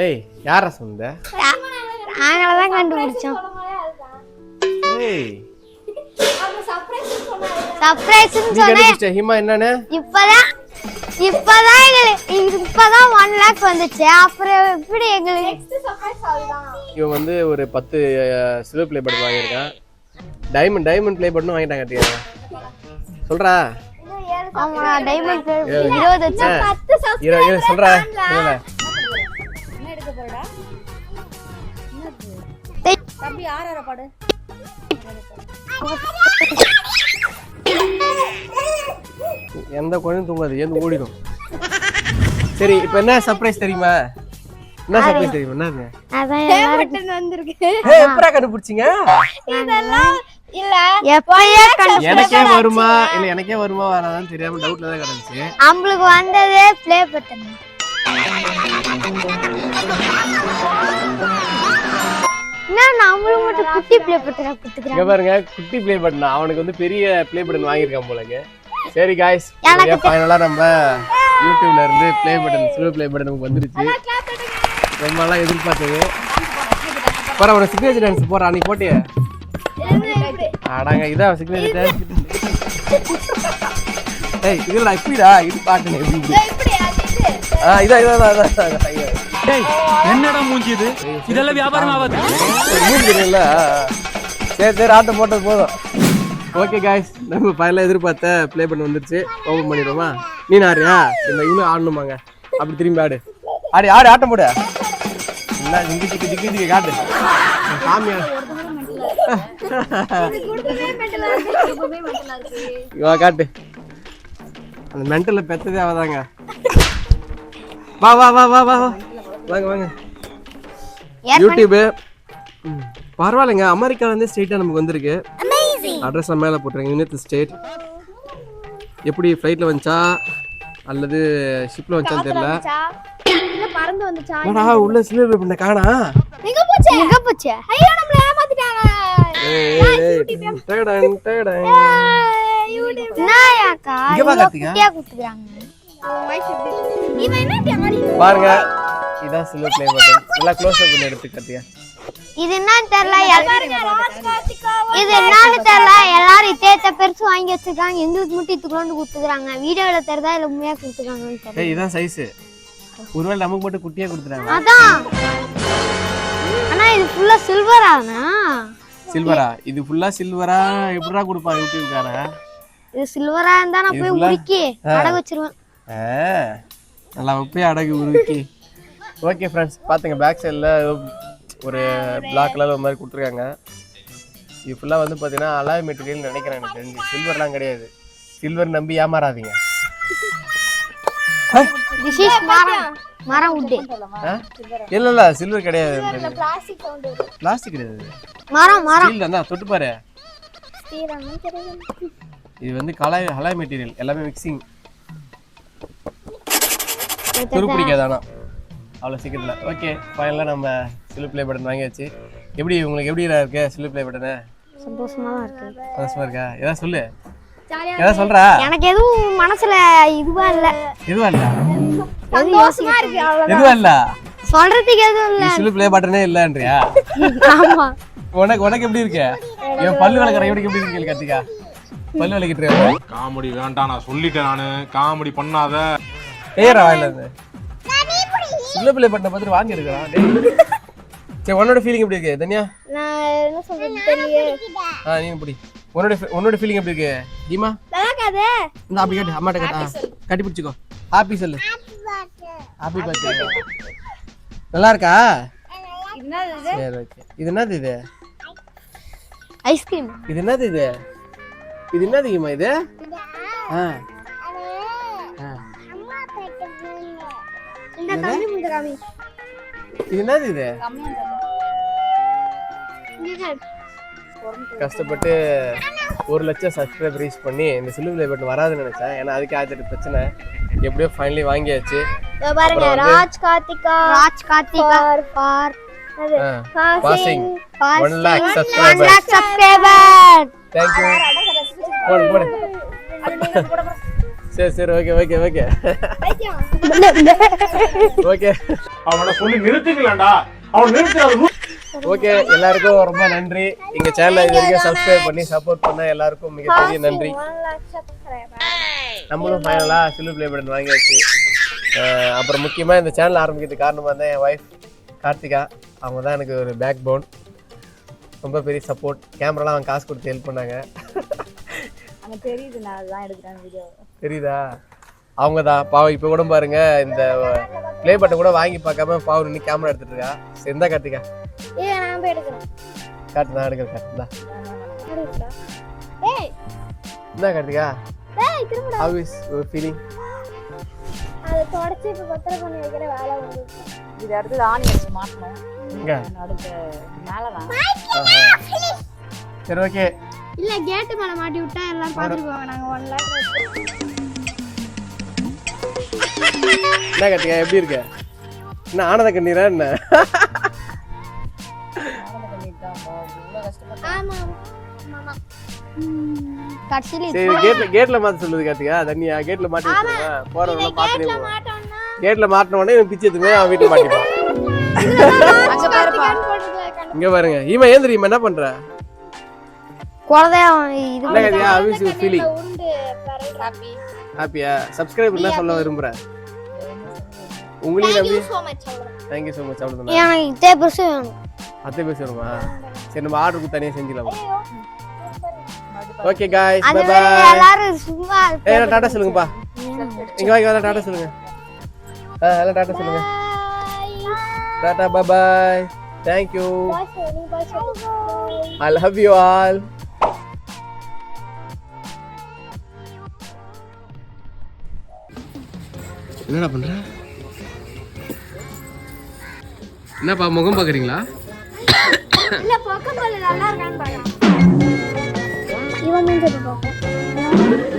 ஏய் யாரா சொன்ன? நாங்கள தான் கண்டுபிடிச்சோம். ஏய் அது சர்ப்ரைஸ்னு சொன்னேன். ஹிமா என்னன்னு? இப்பதான் 1 lakh வந்துச்சு. அப்புறம் எப்படி எங்களுக்கு நெக்ஸ்ட் சர்ப்ரைஸ் ஆல்தான். இவன் வந்து ஒரு 10 சில்வர் ப்ளே பட்டன் வாங்கியிருக்கான். டைமண்ட் ப்ளே பட்டன் வாங்கிட்டாங்க கட்டியா. சொல்றா. ஆமா டைமண்ட் ப்ளே 20 வச்சு 10 சப்ஸ்கிரைபர் சொல்றா. என்ன எடுக்க போறடா? தம்பி யார பாடு? எந்த குழந்தையும் தூங்காது, ஏந்து ஓடிடும். சரி இப்போ என்ன சர்ப்ரைஸ் தெரியுமா? என்ன சர்ப்ரைஸ் தெரியுமா? என்னங்க? அதான் பட்டன் வந்திருக்கு. ஏய் எப்பறா கண்டுபிடிச்சீங்க? இதெல்லாம் இல்ல எப்பயே எனக்கே வருமா இல்ல எனக்கே வருமா வராதான்னு தெரியாம டவுட்ல தான் கிடந்துச்சு. நம்மளுக்கு வந்ததே ப்ளே பட்டன். நான் நம்மளுக்கு மட்டும் குட்டி ப்ளே பட்டன் கொடுத்துக்கறேன். இங்க பாருங்க குட்டி ப்ளே பட்டன். அவனுக்கு வந்து பெரிய ப்ளே பட்டன் வாங்கியிருக்கான் போலங்க. சரி गाइस ஃபைனலா நம்ம யூடியூப்ல இருந்து play button silver play button நமக்கு வந்துருச்சு. ரொம்ப நாளா எதிர்பார்த்தது. பாரு ஒரு சிக்னேச்சர் டான்ஸ் போறா. நீ போட்டியே அடங்க இதான் சிக்னேச்சர் டான்ஸ். ஏய் இதுடா இப்படிடா இது பாட்டுனே இப்படி இதான் டேய் என்னடா மூஞ்சி இது? இதெல்லாம் வியாபாரம் ஆகாது. மூஞ்சி இல்ல. சரி ஆட்டம் போட்டது போதும். ஓகே गाइस நம்ம ஃபைனலா எதிர்பார்த்த ப்ளே பண்ண வந்துருச்சு. ஓபன் பண்ணிடுவோமா? நீ ஆடுறியா? இந்த இவ்வளவு ஆடணுமாங்க. அப்படி திரும்பி ஆடு ஆட்டம் போடு. என்ன திக்கு காட்டு சாமியா. வா காட்டு. அந்த மென்டல்ல பெத்ததே அவதாங்க. வா வாங்க யூடியூப். பரவாயில்லைங்க. அமெரிக்கால இருந்து ஸ்ட்ரெயிட்டா நமக்கு வந்திருக்கு. அட்ரஸ் மேல போட்டுருங்க. United state. எப்படி ஃப்ளைட்ல வந்துச்சா அல்லது ஷிப்ல வந்துச்சான்னு தெரியல. இல்ல பறந்து வந்துச்சா? என்னடா உள்ள சில்வர் பண்ண காணா? எங்க போச்சு? ஐயோ நம்மள ஏமாத்திட்டாங்க. டேடன் நாயாக்கா இங்க வா கார்த்திகா. குட்டியா குடுக்குறாங்க. இவன் என்ன ஆடி பாருங்க இதான் சில்வர் ப்ளே பட்டன். நல்லா க்ளோஸ் அப் பண்ணி எடுத்து கார்த்திகா. இது என்னன்னு தெரியல. இது என்னன்னு தெரியல. எல்லாரும் இத்தேத்த பெருசு வாங்கி வச்சிருக்காங்க. எங்களுக்கு மட்டும் இத்துக்குள்ள குடுத்துறாங்க. வீடியோல தெரிதா இல்ல உண்மையா குடுத்துறாங்கன்னு தெரியல. ஏய் இதான் சைஸ். ஒருவேளை நமக்கு மட்டும் குட்டியா கொடுத்துறாங்க. அதான். ஆனா இது ஃபுல்லா சில்வரானா? சில்வரா? இது ஃபுல்லா சில்வரா எப்படிடா கொடுப்பான் யூடியூப்காரன்? இது சில்வரா இருந்தா நான் போய் உருக்கி அடகு வச்சிருவேன். நல்லா போய் அடகு உருக்கி. ஓகே ஃப்ரெண்ட்ஸ் பாத்துங்க பேக் சைடுல ஒரு பிளாக் கலர்ல ஒரு மாதிரி கொடுத்துருக்காங்க. இது ஃபுல்லாக வந்து பார்த்தீங்கன்னா அலாய் மெட்டீரியல் நினைக்கிறேன். எனக்கு தெரிஞ்சு சில்வர்லாம் கிடையாது. சில்வர் நம்பி ஏமாறாதீங்க. திஸ் இஸ் மரம் உட். இல்ல சில்வர் கிடையாது. பிளாஸ்டிக் கிடையாது. மரம் ஸ்டீல் தான். தொட்டு பாரு. இது வந்து அலாய் மெட்டீரியல் எல்லாமே மிக்சிங். துருப்பிடிக்காது ஆனால் அவ்வளோ சீக்கிரத்தில். ஓகே ஃபைனலாக நம்ம சில்வர் ப்ளே பட்டன் வாங்கியாச்சு. எப்படி உங்களுக்கு எப்படி இருக்கு சில்வர் ப்ளே பட்டனு? சந்தோஷமா இருக்கு. சந்தோஷமா இருக்கா? ஏதாவது சொல்லு. ஏதாவது சொல்றா? எனக்கு எதுவும் மனசுல இதுவா இல்ல. சந்தோஷமா இருக்கு அவ்வளவுதான். எதுவா இல்ல சொல்றதுக்கு எதுவும் இல்ல. சில்வர் ப்ளே பட்டனே இல்லன்றியா? ஆமா. உனக்கு எப்படி இருக்கு? என் பல்லு விளக்குற எப்படி இருக்கு கார்த்திகா? பல்லு விளக்கிட்டு இருக்க. காமெடி வேண்டாம் நான் சொல்லிட்டேன். நானு காமெடி பண்ணாத. ஏறா வாயில இருந்து சில்வர் ப்ளே பட்டனை பார்த்துட்டு வாங்கி இருக்கான். சரி உன்னோட ஃபீலிங் எப்படி இருக்கு தன்யா? நான் என்ன சொல்றது தெரியல. நீ எப்படி உன்னோட ஃபீலிங் எப்படி இருக்கு தீமா? நல்லா இருக்காதே. இந்த அப்படி காட்டு அம்மாட்ட காட்டு. கட்டி பிடிச்சிக்கோ. ஹாப்பி சொல்லு. Happy birthday. நல்லா இருக்கா? என்னது இது? சரி ஓகே. இது என்னது இது? ஐஸ்கிரீம். இது என்னது இது? இது என்னது தீமா இது? இந்த கம்மி முந்தராமி. இது என்னது இது? கஷ்டப்பட்டு 1 லட்சம் சப்ஸ்கிரைபர் ரீச் பண்ணி இந்த சில்வர் ப்ளே பட்டன் வராதுன்னு நினைச்சேன். ஏன்னா அதுக்கு ஆயிரத்தி பிரச்சனை. எப்படியோ ஃபைனலி வாங்கியாச்சு. பாருங்க Raj Karthika for passing 1 lakh 1 subscribers. lakh subscriber. Thank you. போடு. சரி ஓகே. ஓகே அவனை சொல்லி நிறுத்திக்கலாம்டா. அவன் நிறுத்தி ஓகே, எல்லாருக்கும் ரொம்ப நன்றி. எங்க சேனலை இது வரைக்கும் சப்ஸ்கிரைப் பண்ணி சப்போர்ட் பண்ண எல்லாருக்கும் மிகப்பெரிய நன்றி. நம்மளும் ஃபைனலா சில்வர் ப்ளே பட்டன் வாங்கியாச்சு. அப்புறம் முக்கியமா இந்த சேனல் ஆரம்பிக்கிறதுக்கு காரணமா தான் என் ஒய்ஃப் கார்த்திகா. அவங்க தான் எனக்கு ஒரு பேக் போன், ரொம்ப பெரிய சப்போர்ட். கேமராலாம் அவங்க காசு கொடுத்து ஹெல்ப் பண்ணாங்க. தெரியுதா? அவங்க தான் பாவம். இப்போ கூட பாருங்க, இந்த ப்ளே பட்டன் கூட வாங்கி பார்க்காம பாவம் நின்று கேமரா எடுத்துட்டு இருக்கா. எந்த கார்த்திகா காட்டு தான் எடுக்கிற காட்டு தான். என்ன Karthika, how is your feeling? அது தொடச்சி இப்ப பத்திர பண்ணி வைக்கிற வேலை வந்து இது அடுத்து ஆனியன்ஸ் மாட்டணும். எங்க அடுத்து மேலதான். சரி ஓகே. இல்ல கேட் மேல மாட்டி விட்டா எல்லாரும் பாத்துட்டு போவாங்க. நாங்க 1 லாக் என்ன கார்த்திகா, எப்படி இருக்க? என்ன ஆனந்த கண்ணீரா என்ன? ஆமா மாமா கடைசியில சரி, கேட்ல மாத்த சொல்லுது கார்த்திகா. தண்ணியா கேட்ல மாட்டி விட்டுருங்க. போறவங்க பாத்துட்டே போ. மாட்டோம்னா கேட்ல மாட்டின உடனே இவன் பிச்சை எடுத்துமே அவன் வீட்டுல மாட்டிப்பான். அங்க பாருப்பா. இங்க பாருங்க, ஈமா ஏன் தெரியுமா என்ன பண்ற? குழந்தைய இது என்ன Karthika, how is your feeling? உருண்டு பரல் ராப்பி ஹாப்பியா? சப்ஸ்கிரைப் என்ன சொல்ல விரும்புறேன்? உங்களையும் நம்பி சோ மச் அவ்வளவு. Thank you so much. அவ்வளோதான். எனக்கு இதே பெருசு வேணும். அத்தை பேசுறோமா? சரி, நம்ம ஆர்டருக்கு தனியாக செஞ்சுக்கலாம். ஓகே காய்ஸ், அது பை பை. எல்லாரும் சும்மா ஏய், டாடா சொல்லுங்கப்பா. இங்க வாங்க, வாங்க, டாடா சொல்லுங்க. எல்லாம் டாடா சொல்லுங்க. Tata, bye bye. Thank you. I love you all. என்னடா பண்ற? என்னப்பா முகம் பாக்குறீங்களா? இல்ல பக்கம் போல நல்லா இருக்கான்னு பாக்குறேன். இவன் மூஞ்சி பாக்க